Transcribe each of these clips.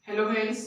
Hello guys,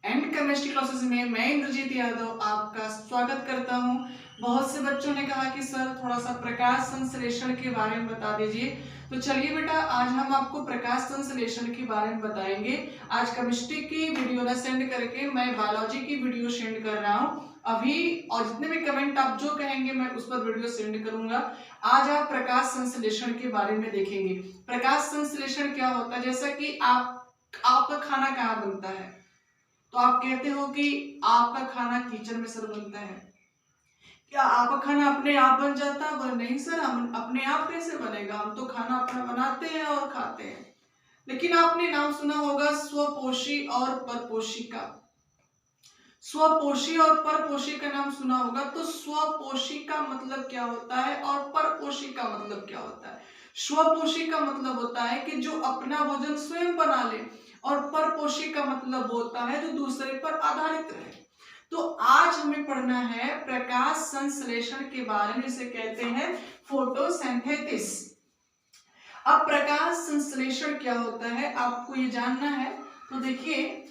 and chemistry classes में मैं इंद्रजीत यादव आपका स्वागत करता हूं। बहुत से बच्चों ने कहा कि सर थोड़ा सा प्रकाश संश्लेषण के बारे में बता दीजिए। तो चलिए बेटा, आज हम आपको प्रकाश संश्लेषण के बारे में बताएंगे। आज केमिस्ट्री की वीडियो ना सेंड करके मैं बायोलॉजी की वीडियो सेंड कर रहा हूं अभी, और जितने भी कमेंट आप जो कहेंगे मैं उस पर वीडियो सेंड करूंगा। आज आप प्रकाश संश्लेषण के बारे में देखेंगे। प्रकाश संश्लेषण क्या होता है, जैसा कि आपका खाना कहाँ बनता है, तो आप कहते हो कि आपका खाना किचन में सर बनता है। क्या आपका खाना अपने आप बन जाता है? बोले नहीं सर, हम अपने आप कैसे बनेगा, हम तो खाना अपना बनाते हैं और खाते हैं। लेकिन आपने नाम सुना होगा स्वपोषी और परपोषी का। स्वपोषी और परपोषी का नाम सुना होगा। तो स्वपोषी का मतलब क्या होता है और परपोषी का मतलब क्या होता है? स्वपोषी का मतलब होता है कि जो अपना भोजन स्वयं बना ले, और परपोषी का मतलब होता है जो दूसरे पर आधारित रहे। तो आज हमें पढ़ना है प्रकाश संश्लेषण के बारे में, जिसे कहते हैं फोटोसिंथेसिस। अब प्रकाश संश्लेषण क्या होता है आपको ये जानना है। तो देखिए,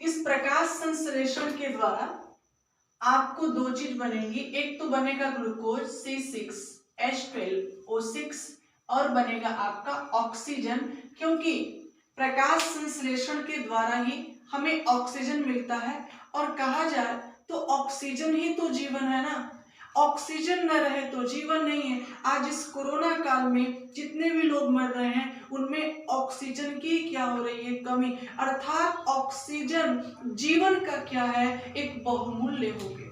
इस प्रकाश संश्लेषण के द्वारा आपको दो चीज बनेगी। एक तो बनेगा ग्लूकोज C6H12O6 और बनेगा आपका ऑक्सीजन, क्योंकि प्रकाश संश्लेषण के द्वारा ही हमें ऑक्सीजन मिलता है। और कहा जाए तो ऑक्सीजन ही तो जीवन है ना। ऑक्सीजन न रहे तो जीवन नहीं है। आज इस कोरोना काल में जितने भी लोग मर रहे हैं उनमें ऑक्सीजन की क्या हो रही है? कमी। अर्थात ऑक्सीजन जीवन का क्या है? एक बहुमूल्य हो गया।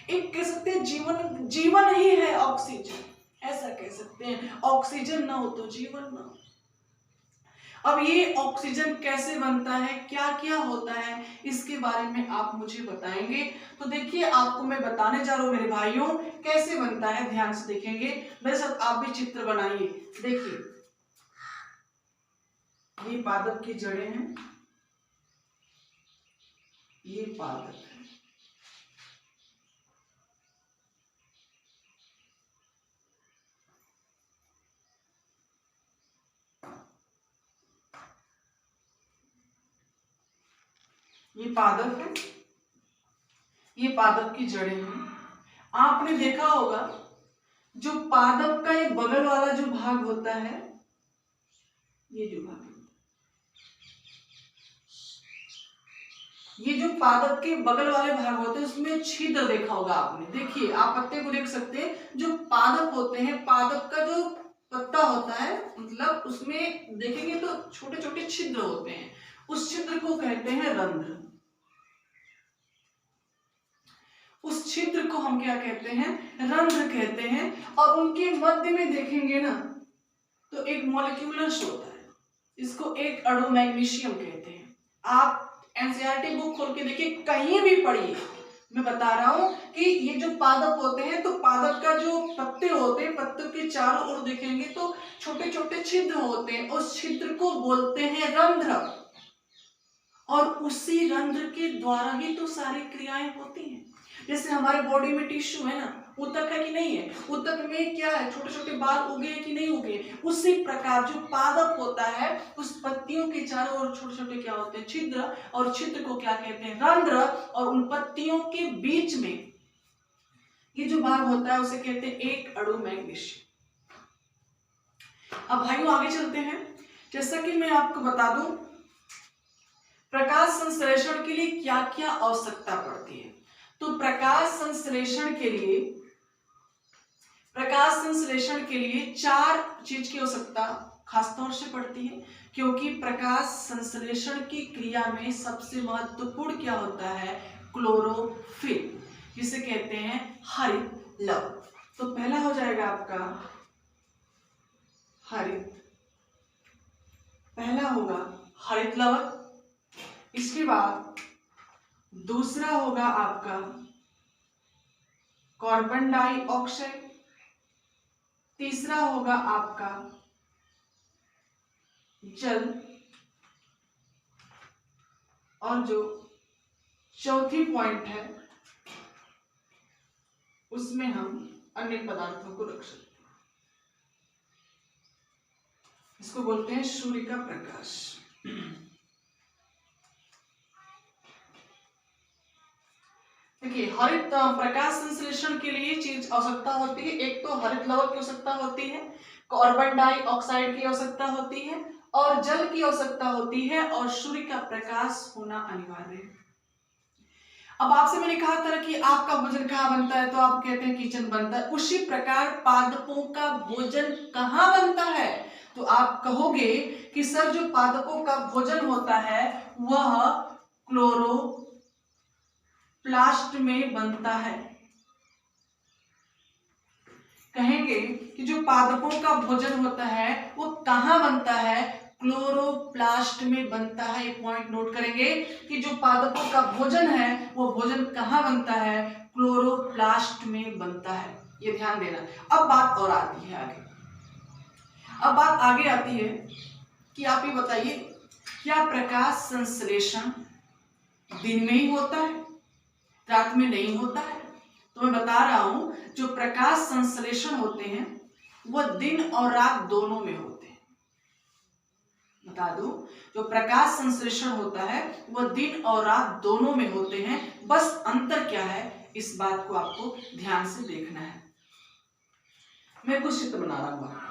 एक कह सकते हैं जीवन, जीवन ही है ऑक्सीजन, ऐसा कह सकते हैं। ऑक्सीजन ना हो तो जीवन ना हो। अब ये ऑक्सीजन कैसे बनता है, क्या क्या होता है, इसके बारे में आप मुझे बताएंगे। तो देखिए, आपको मैं बताने जा रहा हूं मेरे भाइयों कैसे बनता है। ध्यान से देखेंगे, मेरे साथ आप भी चित्र बनाइए। देखिए, ये पादप की जड़ें हैं, ये पादप है, ये पादप है, ये पादप की जड़ें हैं। आपने देखा होगा जो पादप का एक बगल वाला जो भाग होता है, ये जो भाग, ये जो पादप के बगल वाले भाग होते हैं उसमें छिद्र देखा होगा आपने। देखिए, आप पत्ते को देख सकते हैं। जो पादप होते हैं, पादप का जो पत्ता होता है, मतलब उसमें देखेंगे तो छोटे छोटे छिद्र होते हैं। उस छिद्र को कहते हैं रंध्र। उस छिद्र को हम क्या कहते हैं? रंध्र कहते हैं। और उनके मध्य में देखेंगे ना तो एक मॉलिक्यूलस होता है, इसको एक अणु मैग्नीशियम कहते हैं। आप एनसीईआरटी बुक खोल के देखिए, कहीं भी पढ़िए, मैं बता रहा हूं कि ये जो पादप होते हैं, तो पादप का जो पत्ते होते हैं, पत्तों के चारों ओर देखेंगे तो छोटे छोटे छिद्र होते हैं। उस छिद्र को बोलते हैं रंध्र। और उसी रंध्र के द्वारा ही तो सारी क्रियाएं होती हैं। जैसे हमारे बॉडी में टिश्यू है ना, ऊतक है कि नहीं है? ऊतक में क्या है? छोटे छोटे बाल उगे हैं कि नहीं उगे? उसी प्रकार जो पादप होता है, उस पत्तियों के चारों ओर छोटे छोटे क्या होते हैं? छिद्र। और छिद्र को क्या कहते हैं? रंध्र। और उन पत्तियों के बीच में ये जो भाग होता है उसे कहते हैं एक अणु मैग्नीशियम। अब भाइयों आगे चलते हैं। जैसा कि मैं आपको बता दूं, प्रकाश संश्लेषण के लिए क्या क्या आवश्यकता पड़ती है। तो प्रकाश संश्लेषण के लिए चार चीज की आवश्यकता खासतौर से पड़ती है, क्योंकि प्रकाश संश्लेषण की क्रिया में सबसे महत्वपूर्ण क्या होता है? क्लोरोफिल, जिसे कहते हैं हरित लवण। तो पहला हो जाएगा आपका हरित, पहला होगा हरित लवण। इसके बाद दूसरा होगा आपका कार्बन डाइऑक्साइड। तीसरा होगा आपका जल। और जो चौथी पॉइंट है उसमें हम अन्य पदार्थों को रख सकते हैं। इसको बोलते हैं सूर्य का प्रकाश। देखिए हरित प्रकाश संश्लेषण के लिए चीज आवश्यकता होती है, एक तो हरित लवक की आवश्यकता होती है, कार्बन डाइऑक्साइड की आवश्यकता होती है और जल की आवश्यकता होती है और सूर्य का प्रकाश होना अनिवार्य है। अब आपसे मैंने कहा था कि आपका भोजन कहाँ बनता है, तो आप कहते हैं किचन बनता है। उसी प्रकार पादपों का भोजन कहाँ बनता है, तो आप कहोगे कि सर जो पादपों का भोजन होता है वह क्लोरोप्लास्ट में बनता है। कहेंगे कि जो पादपों का भोजन होता है वो कहाँ बनता है, क्लोरोप्लास्ट में बनता है। एक पॉइंट नोट करेंगे कि जो पादपों का भोजन है वो भोजन कहाँ बनता है, क्लोरोप्लास्ट में बनता है, ये ध्यान देना। अब बात और आती है आगे, अब बात आगे आती है कि आप ये बताइए क्या प्रकाश संश्लेषण दिन में ही होता है, रात में नहीं होता है? तो मैं बता रहा हूं जो प्रकाश संश्लेषण होते हैं वह दिन और रात दोनों में होते हैं। बता दूं जो प्रकाश संश्लेषण होता है वह दिन और रात दोनों में होते हैं, बस अंतर क्या है इस बात को आपको ध्यान से देखना है। मैं कुछ चित्र बना रहा हूं आपको।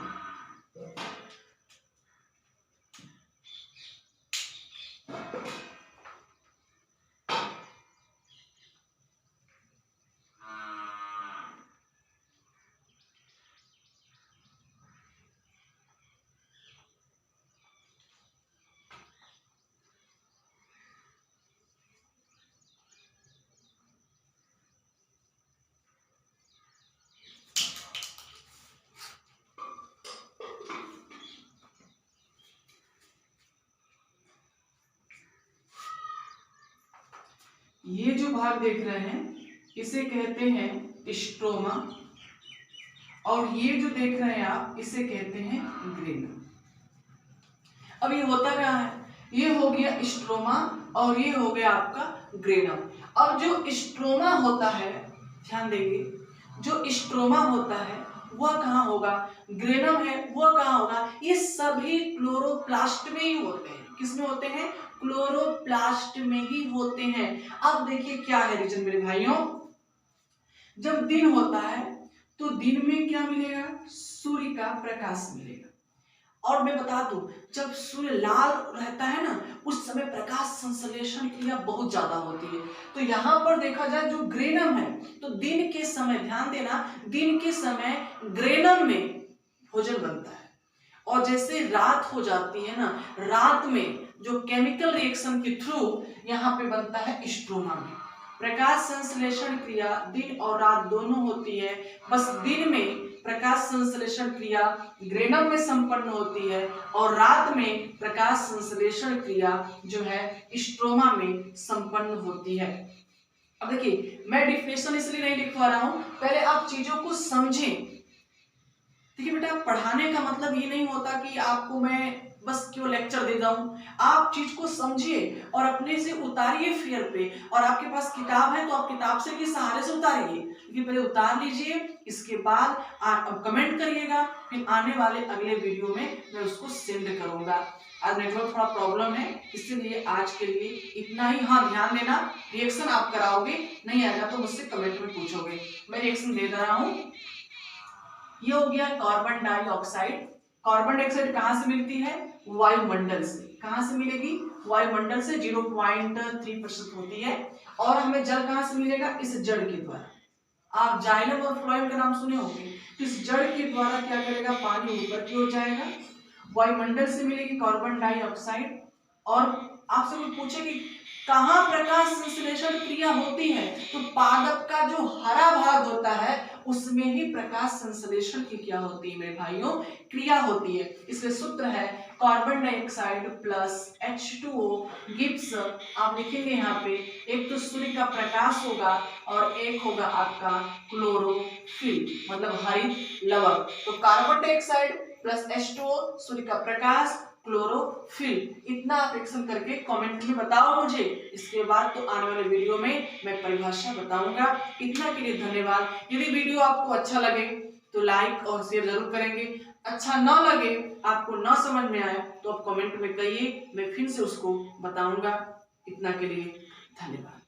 ये जो भाग देख रहे हैं इसे कहते हैं स्ट्रोमा और ये जो देख रहे हैं आप इसे कहते हैं ग्रेनम। अब ये होता क्या है, ये हो गया स्ट्रोमा और ये हो गया आपका ग्रेनम। अब जो स्ट्रोमा होता है, ध्यान देंगे, जो स्ट्रोमा होता है वह कहाँ होगा, ग्रेनम है वह कहाँ होगा, ये सभी क्लोरोप्लास्ट में ही होते हैं। किसमें होते हैं, क्लोरोप्लास्ट में ही होते हैं। अब देखिए क्या है रीजन मेरे भाइयों, जब दिन होता है तो दिन में क्या मिलेगा, सूर्य का प्रकाश मिलेगा। और मैं बता दूं जब सूर्य लाल रहता है ना उस समय प्रकाश संश्लेषण क्रिया बहुत ज्यादा होती है। तो यहाँ पर देखा जाए जो ग्रेनम है तो दिन के समय, ध्यान देना, दिन के समय ग्रेनम में भोजन बनता है और जैसे रात हो जाती है ना, रात में जो केमिकल रिएक्शन के थ्रू यहाँ पे बनता है स्ट्रोमा में। प्रकाश संश्लेषण क्रिया दिन और रात दोनों होती है, बस दिन में प्रकाश संश्लेषण क्रिया ग्रेनम में संपन्न होती है और रात में प्रकाश संश्लेषण क्रिया जो है स्ट्रोमा में संपन्न होती है। अब देखिए मैं डिफिनेशन इसलिए नहीं लिखवा रहा हूं, पहले आप चीजों को समझें। देखिए बेटा पढ़ाने का मतलब ये नहीं होता कि आपको मैं बस क्यों लेक्चर दे रहा हूं, आप चीज को समझिए और अपने से उतारिए फेयर पे। और आपके पास किताब है तो आप किताब से के सहारे से उतारिए, लेकिन पहले उतार लीजिए, इसके बाद आप कमेंट करिएगा, फिर आने वाले अगले वीडियो में मैं उसको सेंड करूंगा। आज नेटवर्क थोड़ा प्रॉब्लम है इसलिए आज के लिए इतना ही। हाँ ध्यान देना, रिएक्शन आप कराओगे, नहीं आएगा तो मुझसे कमेंट में पूछोगे, मैं रिएक्शन दे रहा हूँ। ये हो गया कार्बन डाइऑक्साइड। कार्बन डाइऑक्साइड कहां से मिलती है, वायुमंडल से। कहां से मिलेगी, वायुमंडल से 0.3% होती है। और हमें जल कहां से मिलेगा, इस जड़ के द्वारा। आप जाइलम और फ्लोएम का नाम सुने होंगे, तो इस जड़ के द्वारा क्या करेगा, पानी ऊपर की ओर जाएगा। वायुमंडल से मिलेगी कार्बन डाइऑक्साइड। और आपसे कोई पूछे कि कहां प्रकाश संश्लेषण क्रिया होती है, तो पादप का जो हरा भाग होता है उसमें ही प्रकाश संश्लेषण की क्या होती है मेरे भाइयों, क्रिया होती है। इसलिए सूत्र है carbon dioxide plus H2O gives, आप लिखेंगे यहाँ पे, एक तो सूर्य का प्रकाश होगा और एक होगा आपका क्लोरोफिल मतलब हरित लवक। तो कार्बन डाइऑक्साइड प्लस H2O सूर्य का प्रकाश, क्लोरोफिल। इतना आप रिएक्शन करके कमेंट में बताओ मुझे, इसके बाद तो आने वाले वीडियो में मैं परिभाषा बताऊंगा। इतना के लिए धन्यवाद। यदि वीडियो आपको अच्छा लगे तो लाइक और शेयर जरूर करेंगे, अच्छा न लगे, आपको न समझ में आए तो आप कमेंट में कहिए, मैं फिर से उसको बताऊंगा। इतना के लिए धन्यवाद।